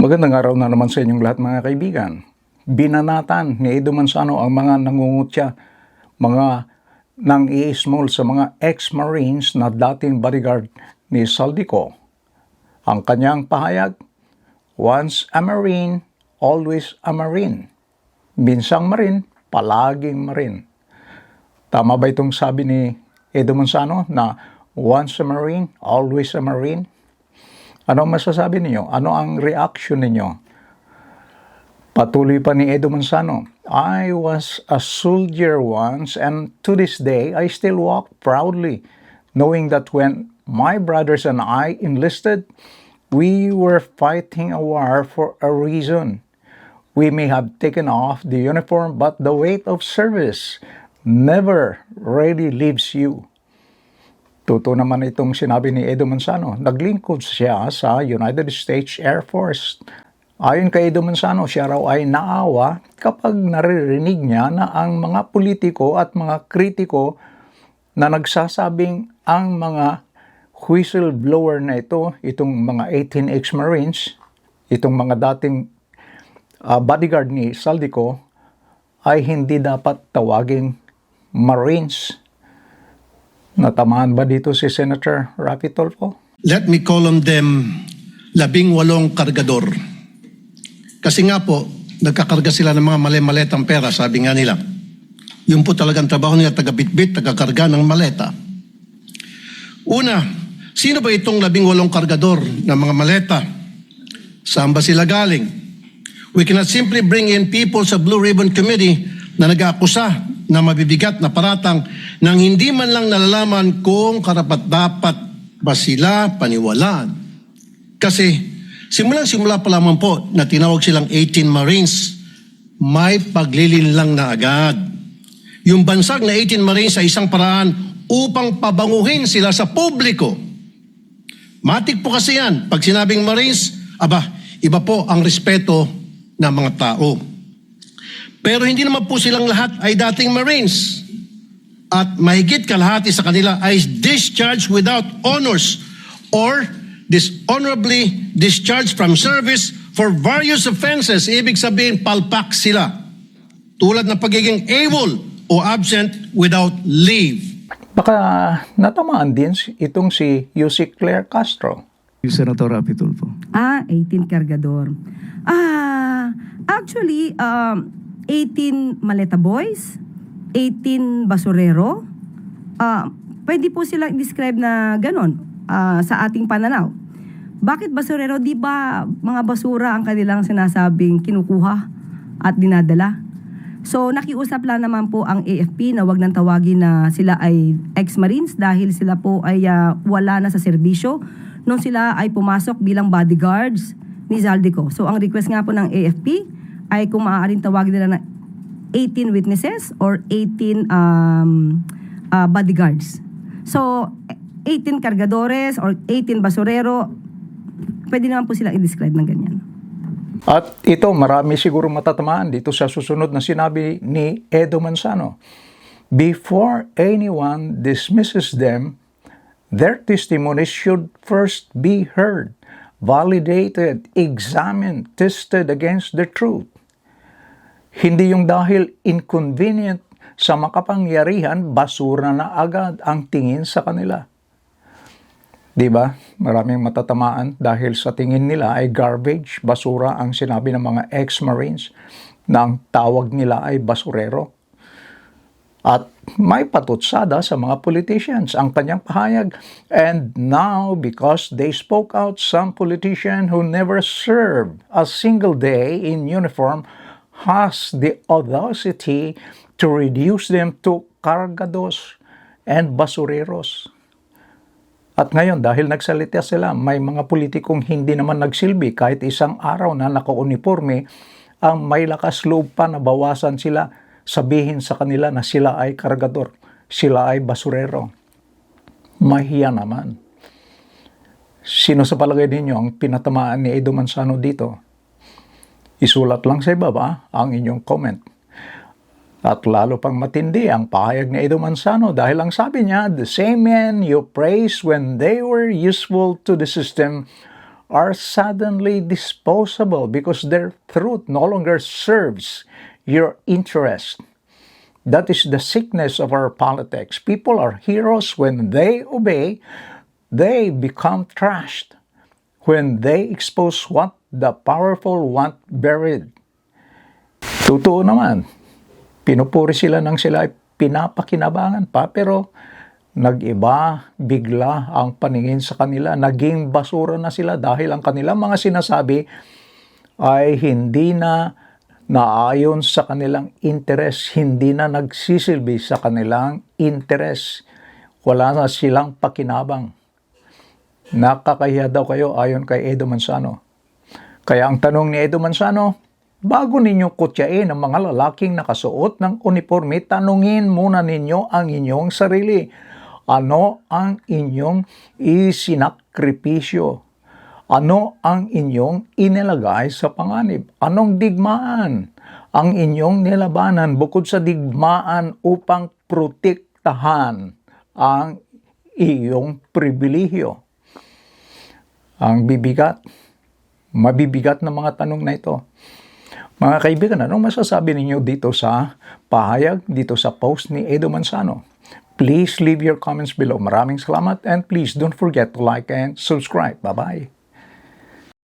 Magandang araw na naman sa inyong lahat mga kaibigan. Binanatan ni Edo Manzano ang mga nangungutya, mga nang-i-small sa mga ex-Marines na dating bodyguard ni Saldico. Ang kanyang pahayag, once a Marine, always a Marine. Minsang Marine, palaging Marine. Tama ba itong sabi ni Edo Manzano na once a Marine, always a Marine? Ano masasabi niyo? Ano ang reaction ninyo? Patuloy pa ni Edo Manzano, I was a soldier once and to this day I still walk proudly, knowing that when my brothers and I enlisted, we were fighting a war for a reason. We may have taken off the uniform, but the weight of service never really leaves you. Totoo naman itong sinabi ni Edo Manzano. Naglingkod siya sa United States Air Force. Ayon kay Edo Manzano, siya raw ay naawa kapag naririnig niya na ang mga politiko at mga kritiko na nagsasabing ang mga whistleblower na ito, itong mga 18 ex-Marines, itong mga dating bodyguard ni Saldico, ay hindi dapat tawaging Marines. Natamaan ba dito si Senator Raffy Tulfo? Let me call on them 18 kargador. Kasi nga po, nagkakarga sila ng mga mali-maletang pera, sabi nga nila. Yun po talagang trabaho nila, taga-bitbit, taga-karga ng maleta. Una, sino ba itong 18 kargador ng mga maleta? Saan ba sila galing? We cannot simply bring in people sa Blue Ribbon Committee na nag-aakusa na mabibigat na paratang nang hindi man lang nalalaman kung karapat-dapat ba sila paniwalaan. Kasi simula pa lamang po na tinawag silang 18 Marines, may paglilinlang na agad. Yung bansag na 18 Marines sa isang paraan upang pabanguhin sila sa publiko. Matik po kasi yan. Pag sinabing Marines, iba po ang respeto ng mga tao. Pero hindi naman po silang lahat ay dating Marines. At mahigit kalahati sa kanila ay discharged without honors or dishonorably discharged from service for various offenses. Ibig sabihin, palpak sila. Tulad ng pagiging AWOL o absent without leave. Baka natamaan din itong si Yusek Claire Castro. Senator Raffy Tulfo. 18 kargador. Actually, 18 maleta boys, 18 basurero. Pwede po silang describe na ganon sa ating pananaw. Bakit basurero? Di ba mga basura ang kanilang sinasabing kinukuha at dinadala? So nakiusap lang naman po ang AFP na wag nang tawagin na sila ay ex-Marines dahil sila po ay wala na sa serbisyo nung sila ay pumasok bilang bodyguards ni Saldico. So ang request nga po ng AFP ay kung maaaring tawagin nila na 18 witnesses or 18 bodyguards. So 18 kargadores or 18 basurero, pwede naman po silang i-describe ng ganyan. At ito, marami siguro matatamaan dito sa susunod na sinabi ni Edo Manzano. Before anyone dismisses them, their testimonies should first be heard, validated, examined, tested against the truth. Hindi yung dahil inconvenient sa makapangyarihan, basura na agad ang tingin sa kanila. Diba? Maraming matatamaan dahil sa tingin nila ay garbage, basura ang sinabi ng mga ex-Marines na ang tawag nila ay basurero. At may patutsada sa mga politicians ang kanyang pahayag. And now, because they spoke out, some politician who never served a single day in uniform has the audacity to reduce them to kargados and basureros. At ngayon, dahil nagsalita sila, may mga politikong hindi naman nagsilbi kahit isang araw na naka-uniforme, ang may lakas loob pa na bawasan sila, sabihin sa kanila na sila ay kargador, sila ay basurero. Mahiya naman. Sino sa palagay ninyo ang pinatamaan ni Edo Manzano dito? Isulat lang sa ibaba ang inyong comment. At lalo pang matindi ang pahayag ni Edo Manzano dahil ang sabi niya, the same men you praise when they were useful to the system are suddenly disposable because their truth no longer serves your interest. That is the sickness of our politics. People are heroes when they obey, they become trashed when they expose what the powerful want buried. Totoo naman, pinupuri sila ng sila ay pinapakinabangan pa, pero nag-iba bigla ang paningin sa kanila. Naging basura na sila dahil ang kanilang mga sinasabi ay hindi na naayon sa kanilang interes, hindi na nagsisilbi sa kanilang interes. Wala na silang pakinabang. Nakakahiya daw kayo ayon kay Edo Manzano. Kaya ang tanong ni Edo Manzano, bago ninyo kutyain ang mga lalaking nakasuot ng uniforme, tanungin muna ninyo ang inyong sarili. Ano ang inyong isinakripisyo? Ano ang inyong inilagay sa panganib? Anong digmaan ang inyong nilabanan bukod sa digmaan upang protektahan ang iyong pribilehyo? Ang mabibigat na mga tanong na ito. Mga kaibigan, anong masasabi ninyo dito sa pahayag, dito sa post ni Edo Manzano? Please leave your comments below. Maraming salamat and please don't forget to like and subscribe. Bye-bye.